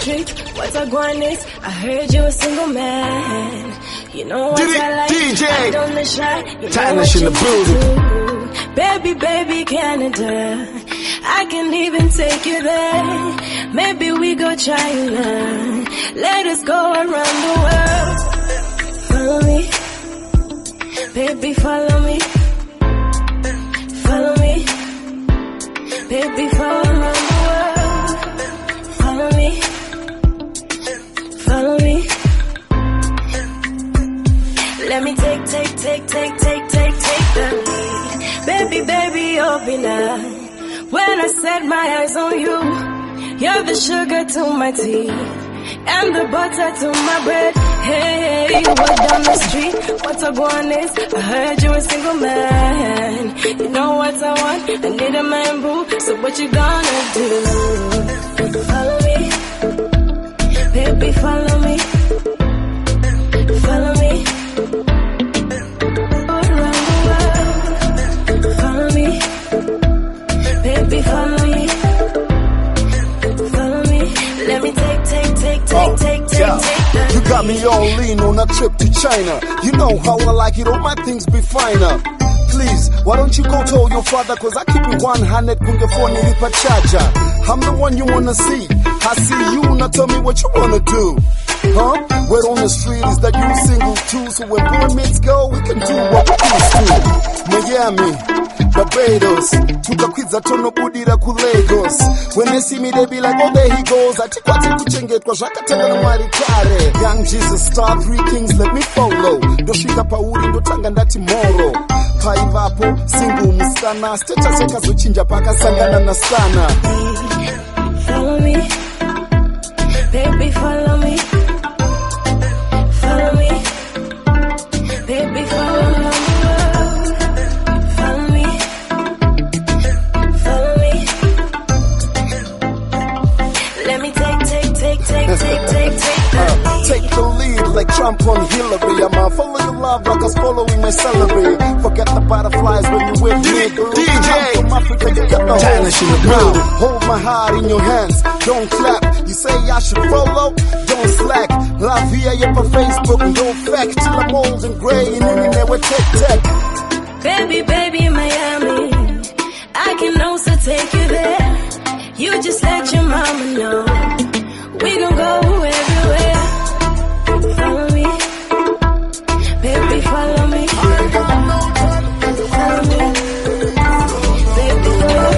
street, what a guan is. I heard you a single man. You know what I like. DJ. I don't miss shy. You know what in the building. Baby, baby, Canada. I can even take you there. Maybe we go China. Let us go around the world. Follow me. Baby, follow me. Follow me. Baby, follow around the world. Follow me. Follow me. Let me take the lead. Baby, baby, open up. When I set my eyes on you, you're the sugar to my tea and the butter to my bread. Hey, you walk down the street, what a guan is. I heard you a single man. You know what I want, I need a man boo. So what you gonna do? Follow me, baby, follow me. Follow me. Baby, follow me. Follow me. Let me take You got me all lean on a trip to China. You know how I like it, all my things be finer. Please, why don't you go tell your father, cause I keep it 100 kungefoni lipa charger. I'm the one you wanna see. I see you, now tell me what you wanna do. Huh? We're on the street, is that you single too? So when pyramids go, we can do what we used to. Miami, Barbados, tukakwiza tono budira ku Lagos. When they see me, they be like, oh, there he goes. Atikwati kuchengetwa zvakatanga na Marikare. Young Jesus, star, 3 kings, let me follow. Ndoshika pauri, ndotanga ndati moro. Paivapo, single muskana. Status yakazochinja pakasangana na sana. Follow me, baby, follow me. Follow me, baby, follow me. Follow me, follow me. Let me take the lead like Trump on Hillary. I'ma follow your love like I was following my salary. Forget the butterflies when you with me. DJ from Africa, you got the whole now. Hold my heart in your hands, don't clap. You say I should follow, don't slack. La via you for Facebook, don't fact. Till I'm old and grey and in there with tech. Baby, baby, Miami, I can also take you there. You just let your mama know. We gon' go everywhere. Follow me, baby, follow me. Follow me, baby, follow me.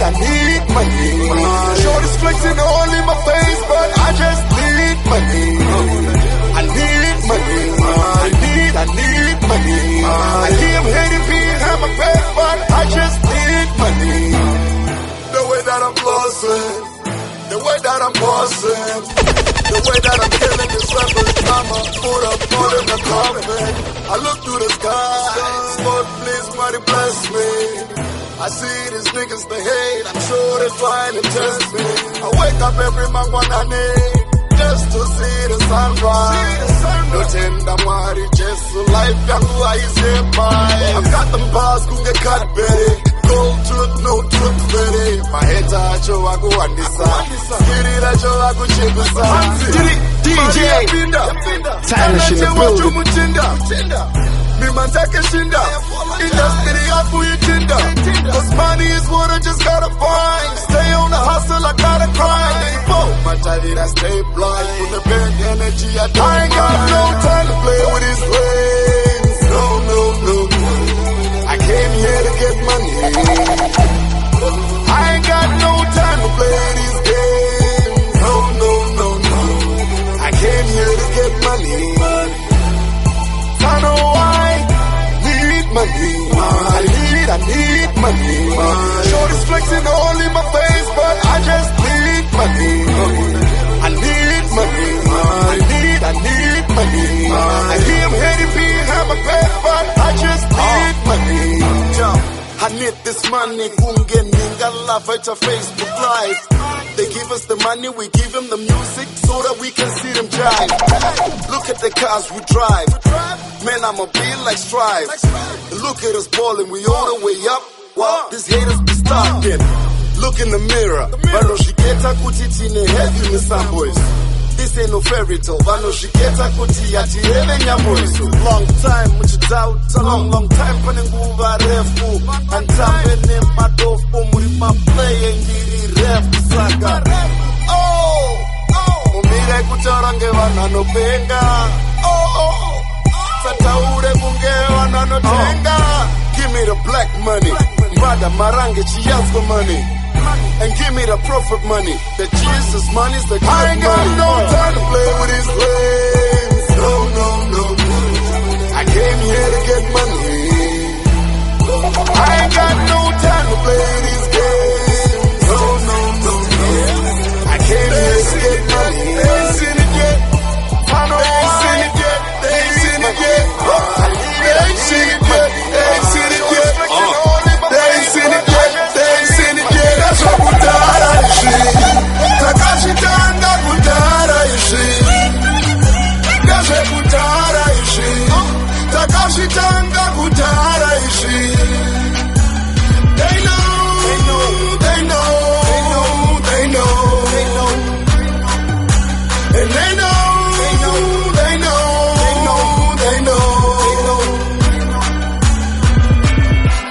I need money. Shorty's flexing all in my face, but I just need money. I need money. I need money. I hear him hating being have my bed, but I just need money. The way that I'm flossing, the way that I'm bossing, the way that I'm killing this rapper's mama, put up all in the coffin. I look through the sky, Lord please mighty bless me. I see these niggas they hate, I'm sure they're trying to test me. I wake up every morning when I need just to see the sunrise. No tender money, just so life yangu easy by. I've got them bars who get cut better. Gold truth, no truth better. My head acho wagu andisa. Spirit acho wagu chibisa. DJ Tyler in the building. Me man take a shinda. Industry up for your tinder. Cause money is what I just gotta find. Stay on the hustle, I gotta grind. My time I stay blind. With the bad energy, I ain't got no time to play with these flames. No. I came here to get money. I ain't got no time to play these games. No. I came here to get money. I know I need money. I need money. Shorty's flexing all in my face, but I just need money. I need money. I need money. I hear him hating being have my bed, but I just need money. I need this money. Kungeninga love at your Facebook live. They give us the money, we give them the music so that we can see them jive. Look at the cars we drive. Man, I'ma be like Strive. Look at us balling, we all the way up. Wow, these haters be stalking. Look in the mirror. Vanoshiketa kuti tine heavy misamboys. This ain't no fairy tale. Vanoshiketa kuti ati hele nyamoys. Long time, much doubt. Long time panenguva refu. And time in my dofu. Muri my play and giri refu saga. Oh, umire kucharange vanano penga. Oh, sataure bunge vanano tenga. Give me the black money. Brother Marange, she asked for money. And give me the profit money. The Jesus money's the good money. I ain't got no time to play with these flames. No. I came here to get money. I ain't got no time to play these games. No. I came here to get money. They ain't seen it yet. I know they ain't seen it yet. They ain't seen it yet. They ain't seen it yet. They ain't seen it yet. They ain't seen it yet. They ain't seen it yet. That's what Kutara ishi. Takashitanga Kutara ishi. That's what Kutara ishi. Takashitanga Kutara ishi. They know. And they know.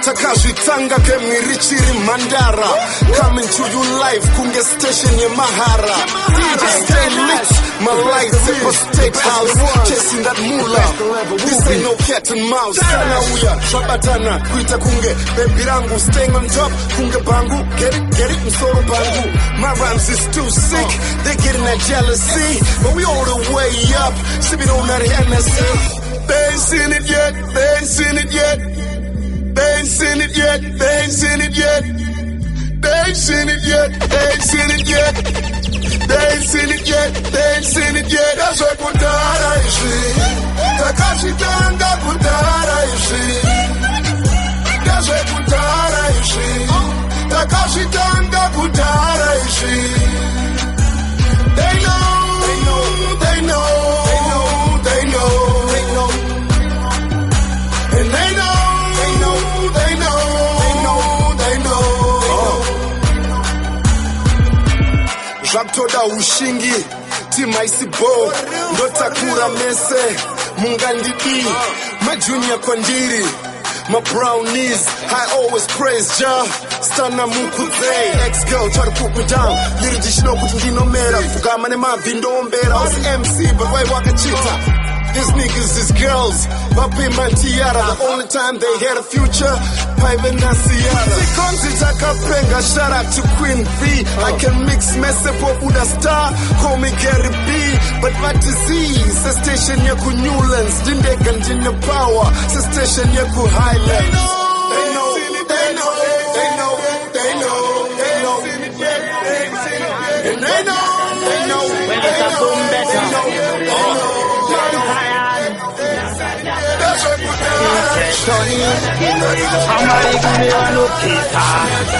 Takashi Tanga Kemirichiri Mandara. Coming to you live, Kunge Station in Mahara. DJ stay lit, my lights in a state house. Chasing that moolah. This ain't no cat and mouse. Sana uya, Shabatana, Kuita Kunge, Bebirangu, staying on top. Kunge Bangu, get it, Msoro Bangu. My rhymes is too sick, they getting that jealousy. But we all the way up, sipping on that Hennessy. They ain't seen it yet, they ain't seen it yet. They ain't seen it yet, they ain't seen it yet. They ain't seen it yet, they ain't seen it yet. They ain't seen it yet, they ain't seen it yet. That's what Kutara ishi. Takashi Tanga Kutara ishi. That's what Kutara ishi. Takashi Tanga Kutara ishi. They know. And they know. Zvaktoda ushingi timaisibo ndotakura mese mungandiki majunior kwandiri my brownies I always praise Jah Stana Mukudze ex-girl try to put me down Liri jishino kuti ndinomera Fugama ne mavindombera I was MC but why waka cheetah These niggas is girls, Papi Mantiara. The only time they had a future, Pipe Nasiara. Sikonzi Takapenga, shout out to Queen V. I can mix Mesepo Buddha Star, call me Gary B. But what disease? The station yaku Newlands, Dindek and Junior Power. The station yaku Highlands.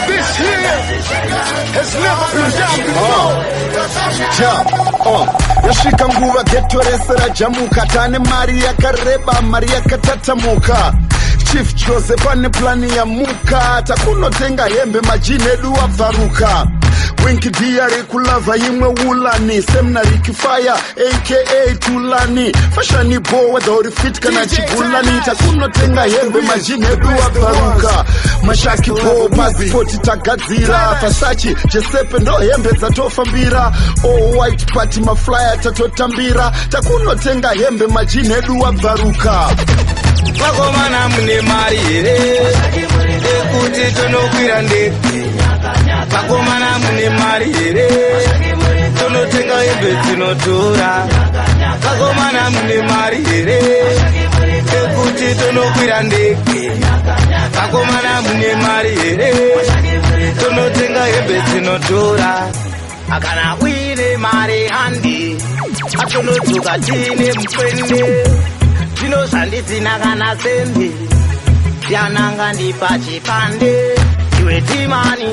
This here has never been done before. Yashika nguva getoresera jamuka tane mari yakareba mari yakatatamuka Chief Joseph ane plani ya muka takunotenga hembe majinedu abvaruka Winky diari kulava imwe ulani Semna rikifaya aka Tulani Fashani bo without fit kana chigulani Takunotenga hembe majinedu abvaruka Mashaki bo passport tagadzira Fasachi Giuseppe ndo hembe zatofambira All white party maflyer tatotambira Takunotenga hembe majinedu abvaruka Vakomana mune mari here ekuti tonokwira ndege Vakomana mune mari here tonotenga hembe dzinotora Vakomana mune mari here ekuti tonokwira ndege Vakomana mune mari here tonotenga hembe dzinotora Akana uine mari handi atonotuka tine mupende Zvino zvandidzina kana sembe Yananga ndipa chipande Iwe timani,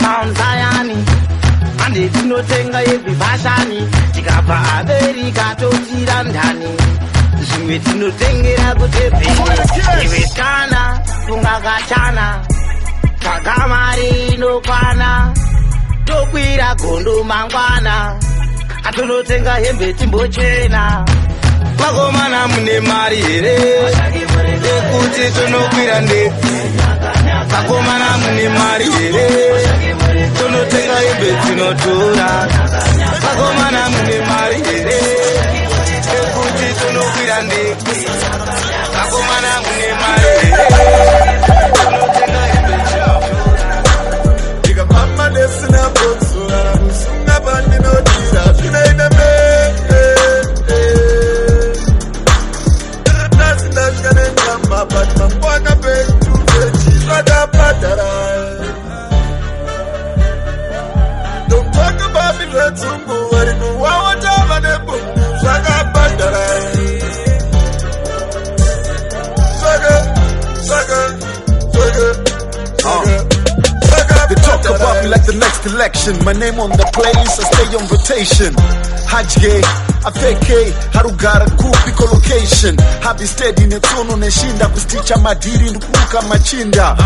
Mount Zion Mande tinotenga yepi fashani, tikabva America totira ndani. Zvimwe tinotengera kutepe, iwe kana tungakachana, tsvaga mari inokwana, tokwira gondo mangwana, atonotenga hembe timbochena. Vakomana mune mari here, yekuti tonokwira ndege. Vakomana mune mari here, tonotenga hembe tinotora. Vakomana mune mari here, yekuti tonokwira ndege. Vakomana mune mari here, tonotenga hembe tinotora. Tikapamba nesina botsuwa, musunga bandinotira, zvinoita me. But my wanna be to the cheese, don't talk about me, let's go. I don't know what I'm gonna do. Saga Bandara. They talk about me like the next election. My name on the place, I stay on rotation. Hajge, afeke, harugara kupi location. Happy steady in the tono neshinda kusticha madiri ndukuka machinda.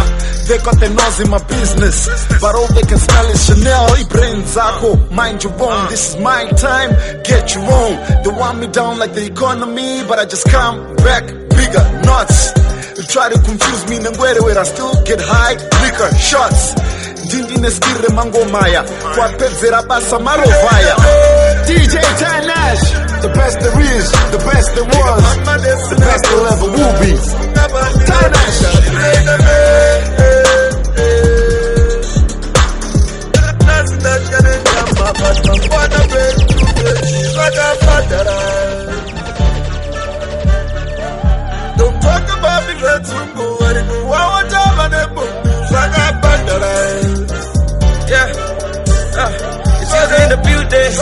They got their nose in my business, but all they can smell is Chanel. Ibrahim Zako, mind your own. This is my time, get your own. They want me down like the economy, but I just come back bigger, nuts. They try to confuse me, Nangwere, where I still get high, liquor, shots. Dindine skire mango maya, kwa pedzera basa marovaya. DJ Tanash, the best there is, the best there was, the best there ever will be. Tanash. Don't talk about me, let's go. I don't know what I'm in the building.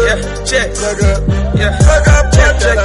Yeah, check. Yeah,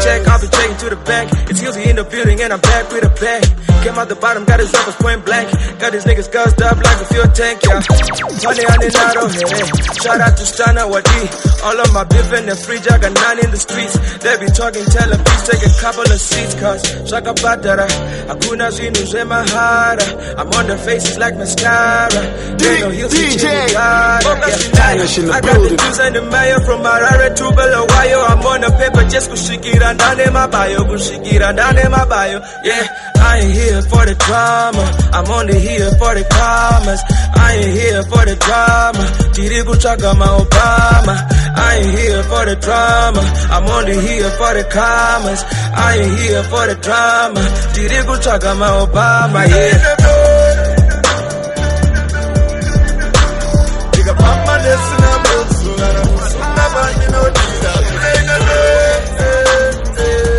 check. I'll be checking to the bank. It's Hilsey in the building and I'm back with a bang. Came out the bottom, got his rappers point blank. Got these niggas gassed up like a fuel tank, yeah. Honey, not on here. Shout out to Stana Wadi. All of my beef in the fridge, I got 9 in the streets. They be talking, tell them please take a couple of seats, cause Shaka Badara, Akuna Zinu Zemahara. I'm on the faces like mascara. They know Hilsey DJ. I got the news and the mayor from Marare to Bulawayo. I'm on the paper just kushikira ndane mabayo, kushikira ndane mabayo. Yeah, I ain't here for the drama, I'm only here for the commas. I ain't here for the drama, Tirigu Chagama Obama. I ain't here for the drama, I'm only here for the commas. I ain't here for the drama, Tirigu Chagama Obama, yeah.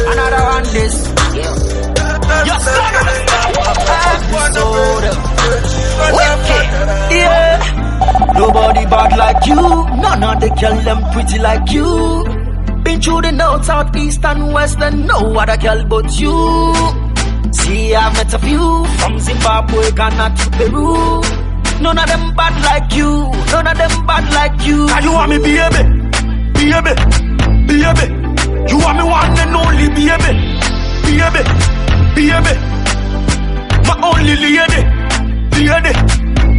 Another one this, yeah. Nobody bad like you, none of the girl them pretty like you. Been through the north, south, east and west, and no other girl but you. See, I've met a few from Zimbabwe, Ghana to Peru. None of them bad like you, none of them bad like you. Now you want me baby, baby, baby. You want me one and only baby, baby, baby. My only lady, lady,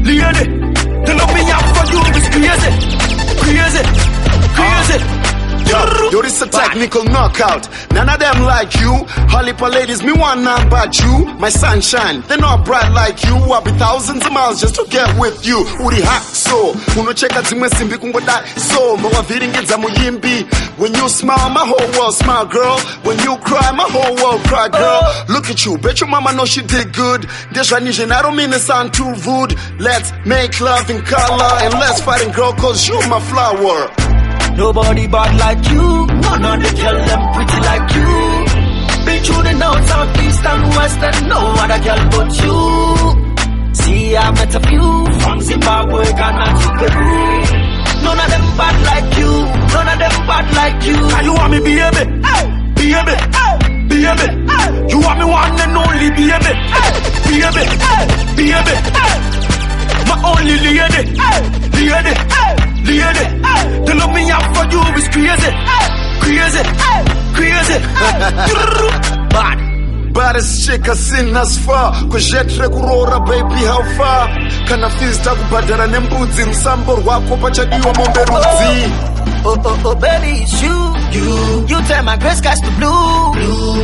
lady. The love me out for you is crazy, crazy, crazy. Yo, this a technical knockout. None of them like you. Hollywood ladies, me want none but you. My sunshine, they're not bright like you. I'll be thousands of miles just to get with you. Uri hot so. Uno cheka zimwe simbi kungoda so. Mwa viringeza muyimbi. When you smile, my whole world smile, girl. When you cry, my whole world cry, girl. Look at you, bet your mama know she did good. Deja Nijin, I don't mean to sound too rude. Let's make love in color and let's fight and girl, cause you my flower. Nobody bad like you, none of the girl them pretty like you. Been through the north, south, east and west, and no other girl but you. See, I met a few from Zimbabwe, Ghana to Peru. None of them bad like you, none of them bad like you. Now you want me baby, baby, baby. You want me one and only baby, baby, baby. My only lady, lady. lady. The love me have for you is crazy, crazy, crazy. Bad. Baddest chick I seen us far. Kujetre kurora baby how far. Kana fista kubadara nembuzi. Msambo wako pachadiwa momberuzi. Oh, baby, it's you turn my gray skies to blue.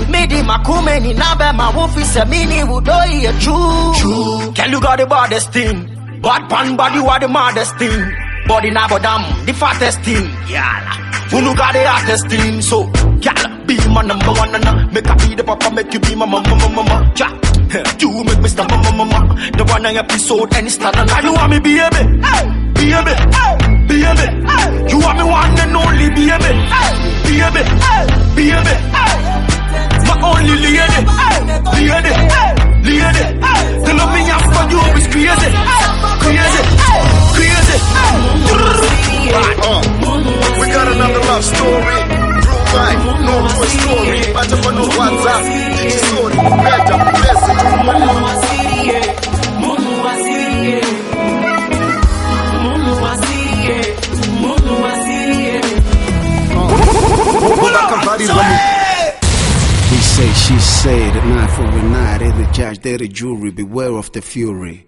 Midi makume ni nabe ma wufi se mini wudoi a true. Can you got the baddest thing? Bad pan body what the maddest thing. Body na bodam, the fattest thing. Yala, who got the hottest thing? So, yala, be my number one and make a be the papa, make you be my mama. Ja, you make Mr. Mama. The one episode and it's not now you want me baby, baby. You want me one and only baby, baby. My only lady. The love me have for you is crazy. We got another love story. True life, no Toy Story. But if I know what's up, it's story. Better, blessed. He say, she said, an eye for an eye, they're the judge, they're the jury, beware of the fury.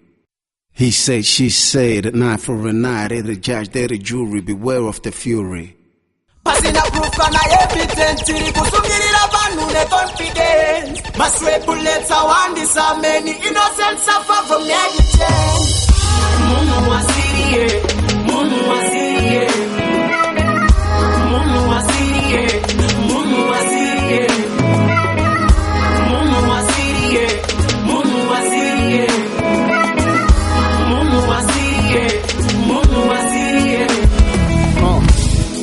He said, she said, an eye for an eye, they're the judge, they're the jury, beware of the fury. Passing a proof and I evidence, kusungirira banu ne confidence. Maswe bullets are one, this are many innocent suffer from negligence. Munu wasiriye, munu wasiriye, munu wasiriye, munu wasiriye, munu wasiriye, munu wasiriye, munu wasiriye, munu wasiriye.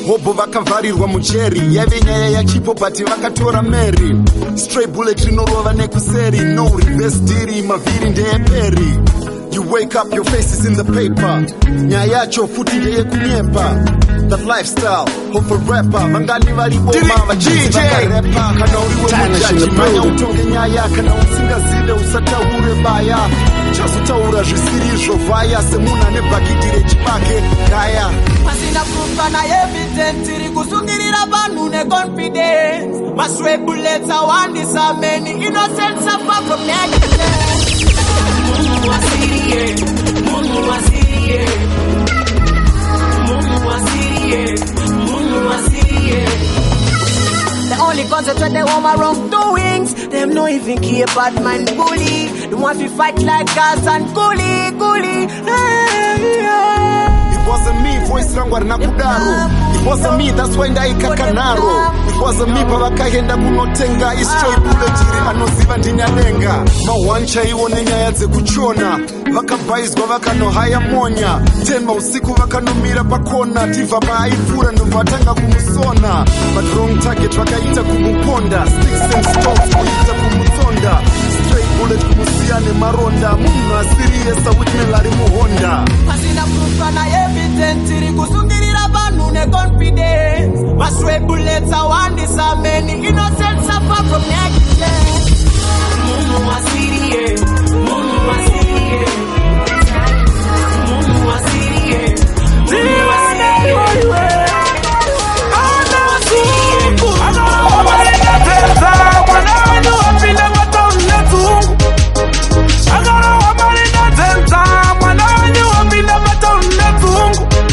Hobo vakavharirwa mucheri yave nyaya yachipo pati vakatora Mary. Stray bullet rinorova nekuseri, no reverse diri, mavhiri ndeyeperi. You wake up, your face is in the paper. Nyaya yacho futi ndeyekunyepa. That lifestyle of a rapper, mangani variboma vachizi vakarepa. Kana uriwe mujaji manya utonge nyaya, kana usingazide usataure baya. Chasutaura zvisiri vaya semuna nebhakidire chipake kaya. Pasina proof and I evidence, kusungirira banu ne confidence. Maswe bullets are one, this are many innocent suffer from negligence. Munu wasiriye, munu wasiriye, munu wasiriye, munu wasiriye. They only concentrate they want my wrongdoings. Them no even care about man bully. They want to fight like gas and gully. It wasn't me, voice rangu arina kudaro. It wasn't me, that's why ndaikaka naro. It wasn't me, pavakaenda kunotenga. It's Stray Bullet jiri anoziva ndinyalenga. Mawancha iwone nyaya dzekuchona. Vakabaizwa vakanohaya monya. 10 mausiku vakanomira pakona. Tiva paaifura ndo vatanga kumusona. But wrong target vakaita kumuponda. Sticks and stones kuita kumutonda. Stray Bullet kumusiane maronda. Munu asiriye sawitmelari muhonda. Pasina proof and I evidence, kusungirira banu ne confidence. Maswe bullets are one, this are many innocent suffer from negligence. Munu wasiriye, munu wasiriye, munu wasiriye, munu wasiriye.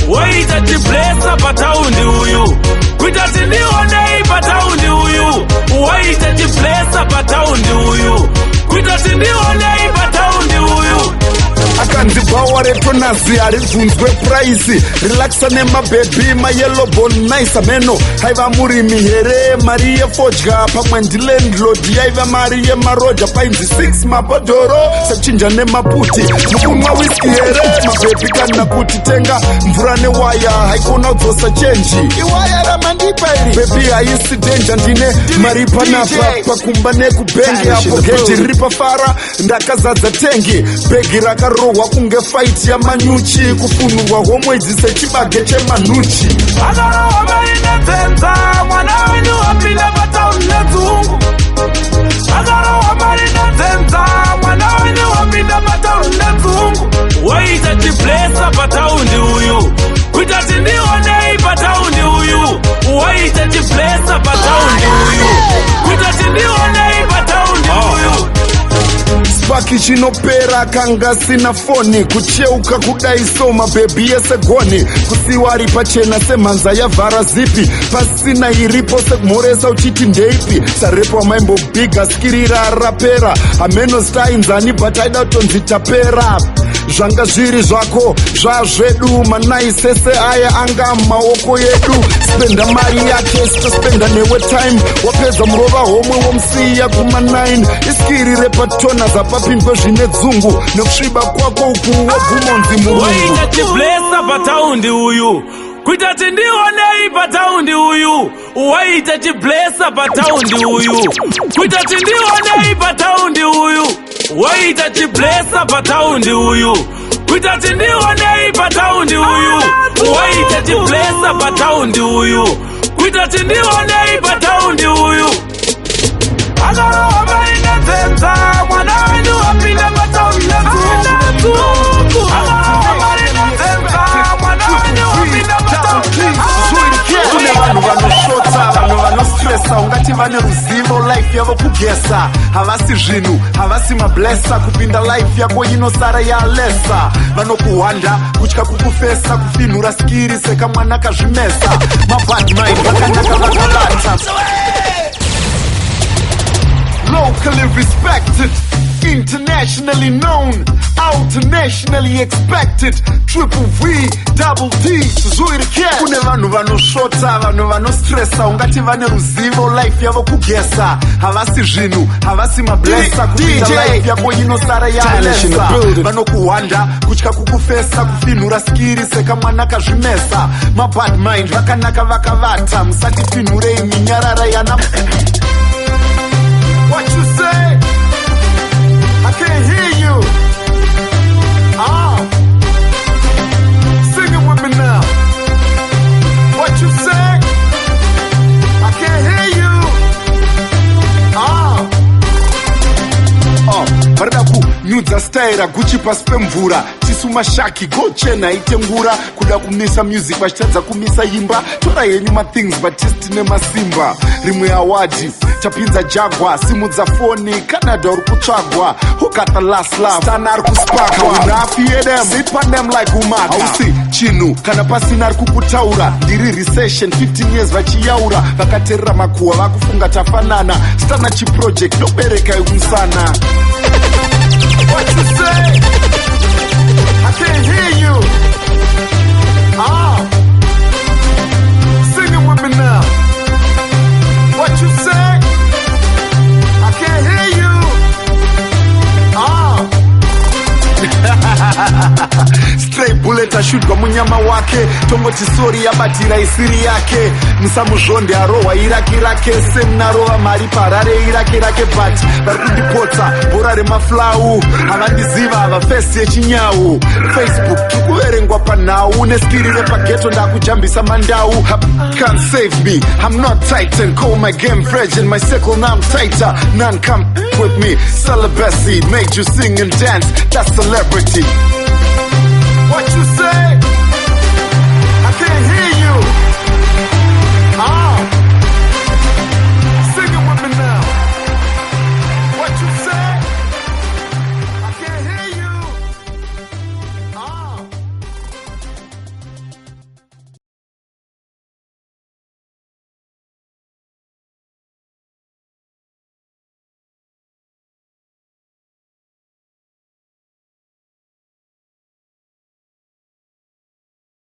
Waita chiplesa pataundi uyu, kuita tindione pataundi uyu. Waita chiplesa pataundi uyu, kuita tindione pataundi uyu. Akanzi bawa retronazi arivunzwe price. Relaxa nema baby ma yellow bone nice ameno. Haiva murimi here Maria Fojga pamwe ndi landlord yaiva Maria Maroja painzi 6 mabodoro sachinja nema puti. Mkumwa whisky here ma baby kana kuti tenga mvura ne waya haikona udzosa change. Iwaya ramandipa iri baby haisi danger ndine maripa napa pakumba nekubengi apo geti ripa fara ndakazadza tengi begi rakarohwa kunge fight ya manyuchi kufunurwa homwedzi sechibage chemanuchi. Akarohwa marina tenza mwana wenyu wapinda patauni nedzungu. Akarohwa marina tenza mwana wenyu wapinda patauni nedzungu. Waita chiplesa pataundi uyu, kuita tindi chipaki chinopera kanga sina foni kucheuka kudaisoma bebi yesegoni kusiwa ari pachena semhanza yavhara zipi pasina iripo sekumhoresa uchiti ndeipi sarepo wamaimbobiga skirira rapera amenostainzani but aida kutonzi tapera zvanga zviri zvako zvazvedu manaisese aya anga maoko yedu spenda mari yake sitospenda newe time wapedza murova homwe womsiya kuma9 iskirire patona zapapindwe zvine dzungu nekusviba kwako uku wagumonzi murungu waita chiblesa pataundi uyu kuita tindionei pataundi uyu waita chiblesa pataundi uyu kuita tindionei pataundi uyu waita chiblesa pataundi uyu kuita tindionei pataundi uyu waita chiblesa pataundi uyu kuita tindionei pataundi uyu akarowa mainetsenza mwana wenyu wapinda pataundi yetu akarowa mainetsenza mwana wenyu wapinda pataundi kune vanhu vanoshota vanhu vanostresa ungati vane ruzivo life yavo kugesa havasi zvinhu havasi mablesa kupinda life yako inosara yalesa vanokuhwanda kutya kukufesa kufinhura skiri sekamwana kazvimesa mabad mind vakanaka vakabata locally respected, internationally known, internationally expected. Triple V, double D, Zuirike. Kune vanhu vanoshota, vanhu vanostresa, ungati vane ruzivo life yavo kugesa. Havasi zvinhu, havasi mablesa, kupinda life yako inosara yalesa. Vanokuhwanda, kutya kukufesa, kufinhura skiri sekamwana kazvimesa. Mabad mind, vakanaka vakavata, musati finhurei minyarara yana. What you say? I can't hear you. Sing it with me now. What you say? I can't hear you. Varida kunyudza staira Gucci pasi pemvura tisu mashaki gochena itengura kuda kumisa music vachitadza kumisa imba tora henyu mathings batist nemasimba rimwe awadi tapinza jagwa simudza foni Canada uri kutsvagwa who got the last laugh stana ari kuspaka unafie them sit pan them like umaka hausi chinhu kana pasina ari kukutaura ndiri recession 15 years vachiyaura vakaterera makuhwa vakufunga tafanana stana chiproject ndobereka yekumsana. What you say? I can't hear you. Sing it with me now. What you say? I can't hear you. Straight bullet ashudwa munyama wake tongoti sori yabatira isiri yake musamuzvonde arohwa irake rake semunarova mari parare irake rake but vari kundipotsa bhora remaflau havandiziva havafesi yechinyau Facebook tikuverengwa panhau neskiri repageto ndakujambisa mandau can't save me I'm not titan call my game fresh and my circle now I'm tighter none come with me celibacy made you sing and dance that's celebrity. What you say?